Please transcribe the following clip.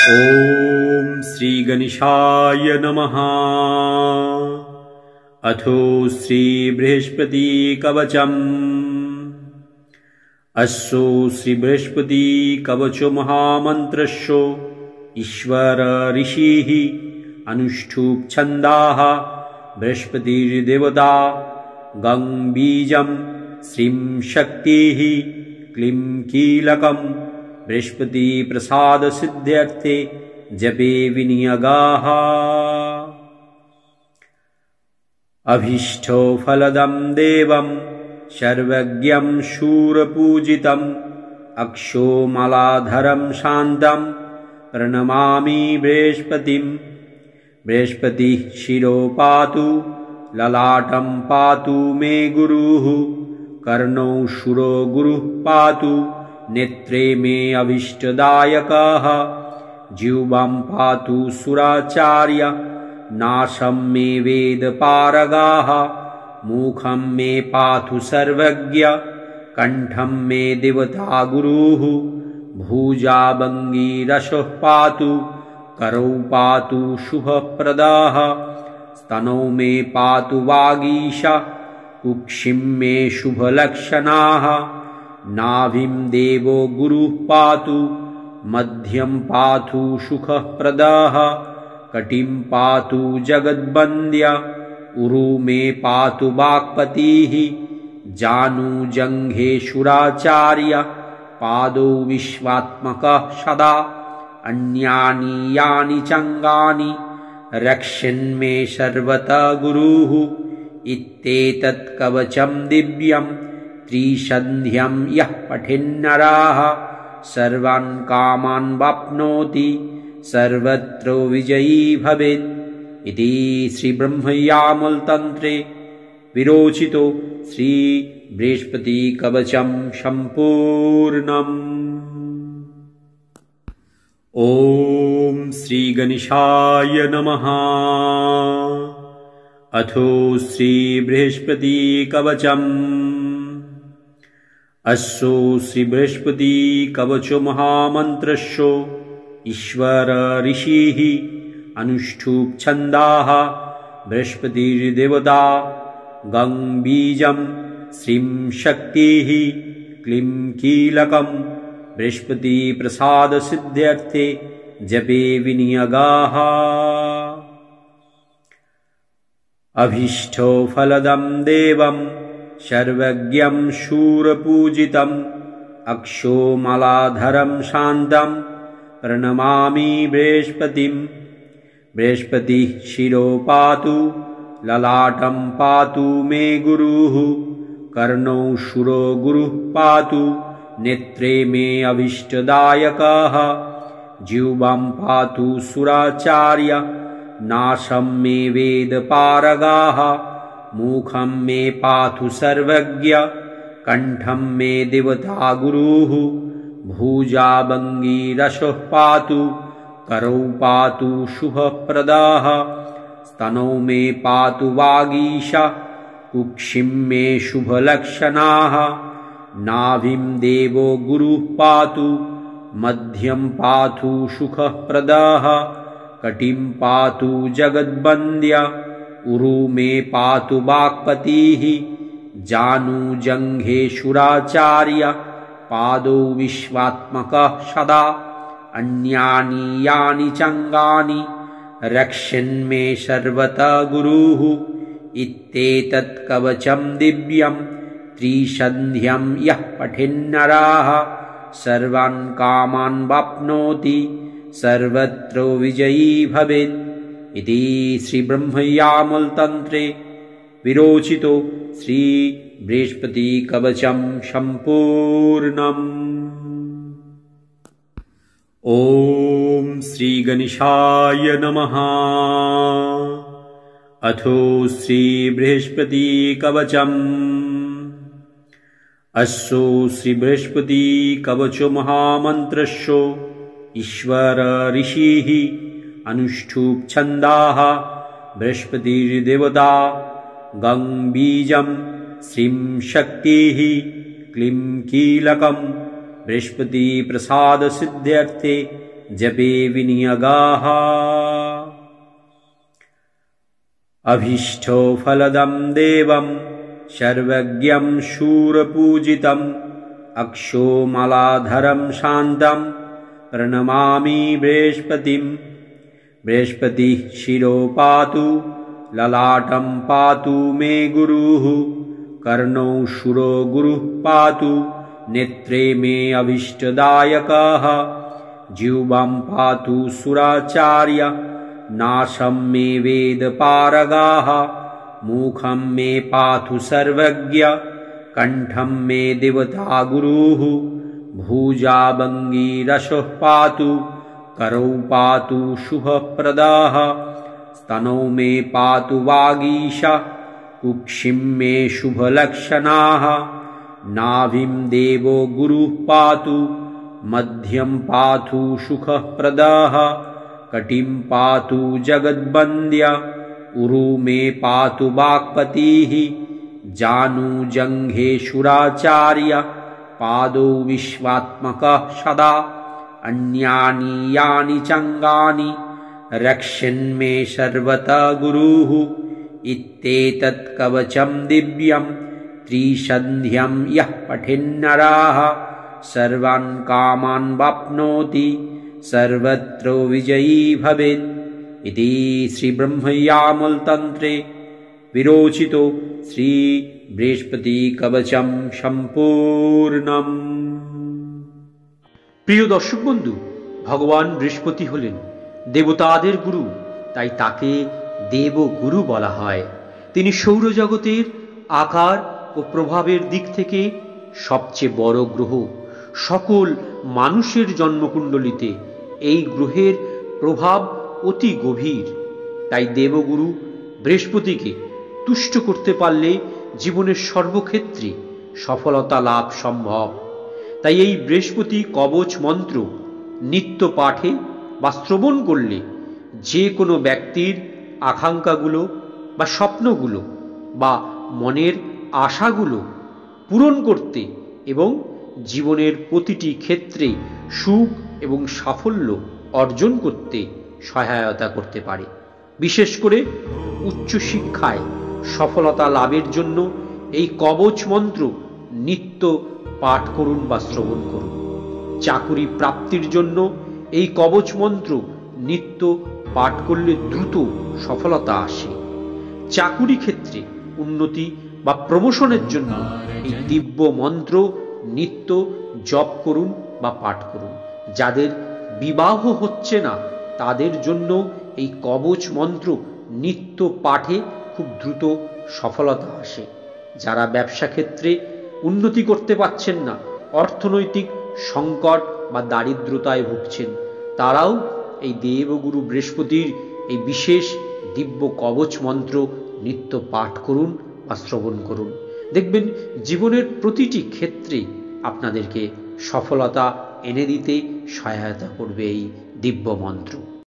ॐ श्रीगणेशाय नमः। अथो श्रीबृहस्पतिकवचम्। अस्य श्रीबृहस्पतिकवचो महामन्त्रस्य ईश्वर ऋषिः अनुष्ठुप् छन्दाः बृहस्पतिर्देवता गं बीजं श्रीं शक्तिः क्लीं कीलकम् बृहस्पति प्रसाद सिद्ध्यर्थे जपे विनियोगाः। अभीष्टो फलदं देवं सर्वज्ञं शूरपूजितं अक्षोमलाधरं शान्तं प्रणमामि बृहस्पतिं। बृहस्पतिः शिरो पातु ललाटं पातु मे गुरुः, कर्णौ शूरो गुरुः पातु नेत्रे मे अभीष्टदायकः। जिह्वां पातु सुराचार्य नाशं मे वेदपारगाः। मुखं मे पातु सर्वज्ञ कण्ठं मे देवता गुरुः। भुजाभङ्गिरसः पातु करौ पातु शुभप्रदः। स्तनौ मे पातु वागीशा कुक्षिं मे शुभलक्षणाः। नाभिं देवो गुरुः पातु मध्यं पातु सुखप्रदः। कटिं पातु जगद्वन्द्य उरु मे पातु वाक्पतिः। जानुजङ्घे शुराचार्य पादौ विश्वात्मकः सदा। अन्यानि यानि चङ्गानि रक्षन्मे सर्वतः गुरुः। इत्येतत् कवचं दिव्यं त्रिसन्ध्यं यः पठेन्नरः सर्वान् कामान् वाप्नोति सर्वत्र विजयी भवेत्। इति श्रीब्रह्मयामलतन्त्रे विरोचितो श्रीबृहस्पतिकवचं सम्पूर्णम्। ॐ श्रीगणेशाय नमः। अथो श्रीबृहस्पतिकवचम्। अस्य श्रीबृहस्पतिकवचो महामन्त्रस्य ईश्वर ऋषिः अनुष्ठुप् छन्दाः बृहस्पतिर्देवता गं बीजं श्रीं शक्तिः क्लीं कीलकम् बृहस्पति प्रसाद सिद्ध्यर्थे जपे विनियोगाः। अभीष्टो फलदं देवं सर्वज्ञं शूरपूजितं अक्षोमलाधरं शान्तं प्रणमामि बृहस्पतिं। बृहस्पतिः शिरो पातु ललाटं पातु मे गुरुः, कर्णौ शूरो गुरुः पातु नेत्रे मे अभीष्टदायकः। जिह्वां पातु सुराचार्य नाशं मे वेदपारगाः। मुखं मे पातु सर्वज्ञ कण्ठं मे देवता गुरुः। भुजाभङ्गिरसः पातु करौ पातु शुभप्रदः। स्तनौ मे पातु वागीशा कुक्षिं मे शुभलक्षणाः। नाभिं देवो गुरुः पातु मध्यं पातु सुखप्रदः। कटिं पातु जगद्वन्द्य उरु मे पातु वाक्पतिः। जानुजङ्घे शुराचार्य पादौ विश्वात्मकः सदा। अन्यानि यानि चङ्गानि रक्षन्मे सर्वतः गुरुः। इत्येतत् कवचं दिव्यं त्रिसन्ध्यं यः पठेन्नरः सर्वान् कामान् वाप्नोति सर्वत्र विजयी भवेत्। इति श्रीब्रह्मयामलतन्त्रे विरोचितो श्रीबृहस्पतिकवचं सम्पूर्णम्। ॐ श्रीगणेशाय नमः। अथो श्रीबृहस्पतिकवचम्। अस्य श्रीबृहस्पतिकवचो महामन्त्रस्य ईश्वर ऋषिः अनुष्ठुप् छन्दाः बृहस्पतिर्देवता गं बीजं श्रीं शक्तिः क्लीं कीलकम् बृहस्पति प्रसाद सिद्ध्यर्थे जपे विनियगाः अभीष्टफलदं देवं सर्वज्ञं शूरपूजितम् अक्षोमलाधरं शान्तं प्रणमामि बृहस्पतिम्। बृहस्पतिः शिरो पातु ललाटं पातु मे गुरुः कर्णौ शूरो गुरुः पातु नेत्रे मे अभीष्टदायकः जिह्वां पातु सुराचार्य नाशं मे वेदपारगाः मुखं मे पातु सर्वज्ञ कंठं मे देवता गुरुः भुजाभङ्गिरसः पातु करौ पातु शुभप्रदः स्तनौ मे पातु वागीशः कुक्षिं मे शुभलक्षणाः नाभिं देवो गुरुः पातु मध्यं पातु सुखप्रदः कटिं पातु जगद्वन्द्य उरु मे पातु वाक्पतिः जानुजङ्घे शुराचार्य पादौ विश्वात्मकः सदा अन्यानि यानि चङ्गानि रक्षन्मे सर्वतः गुरुः इत्येतत् कवचं दिव्यं त्रिसन्ध्यं यः पठेन्नरः सर्वान् कामान् वाप्नोति सर्वत्र विजयी भवेत् इति श्री ब्रह्मयामलतन्त्रे विरोचितो श्री बृहस्पति कवचं सम्पूर्णम्। প্রিয় দর্শক বন্ধু, ভগবান বৃহস্পতি হলেন দেবতাদের গুরু, তাই তাকে দেবগুরু বলা হয়। তিনি সৌরজগতের আকার ও প্রভাবের দিক থেকে সবচেয়ে বড় গ্রহ। সকল মানুষের জন্মকুণ্ডলিতে এই গ্রহের প্রভাব অতি গভীর। তাই দেবগুরু বৃহস্পতিকে তুষ্ট করতে পারলে জীবনের সর্বক্ষেত্রে সফলতা লাভ সম্ভব। তাই এই বৃহস্পতি কবচ মন্ত্র নিত্য পাঠে বা শ্রবণ করলে যে কোনো ব্যক্তির আকাঙ্ক্ষাগুলো বা স্বপ্নগুলো বা মনের আশাগুলো পূরণ করতে এবং জীবনের প্রতিটি ক্ষেত্রে সুখ এবং সাফল্য অর্জন করতে সহায়তা করতে পারে। বিশেষ করে উচ্চশিক্ষায় সফলতা লাভের জন্য এই কবচ মন্ত্র নিত্য পাঠ করুন বা শ্রবণ করুন। চাকুরি প্রাপ্তির জন্য এই কবচ মন্ত্র নিত্য পাঠ করলে দ্রুত সফলতা আসে। চাকুরি ক্ষেত্রে উন্নতি বা প্রমোশনের জন্য এই দিব্য মন্ত্র নিত্য জপ করুন বা পাঠ করুন। যাদের বিবাহ হচ্ছে না তাদের জন্য এই কবচ মন্ত্র নিত্য পাঠে খুব দ্রুত সফলতা আসে। যারা ব্যবসা ক্ষেত্রে উন্নতি করতে পারছেন না, অর্থনৈতিক সংকট বা দারিদ্রতায় ভুগছেন, তারাও এই দেবগুরু বৃহস্পতির এই বিশেষ দিব্য কবচ মন্ত্র নিত্য পাঠ করুন বা শ্রবণ করুন। দেখবেন জীবনের প্রতিটি ক্ষেত্রে আপনাদেরকে সফলতা এনে দিতে সহায়তা করবে এই দিব্য মন্ত্র।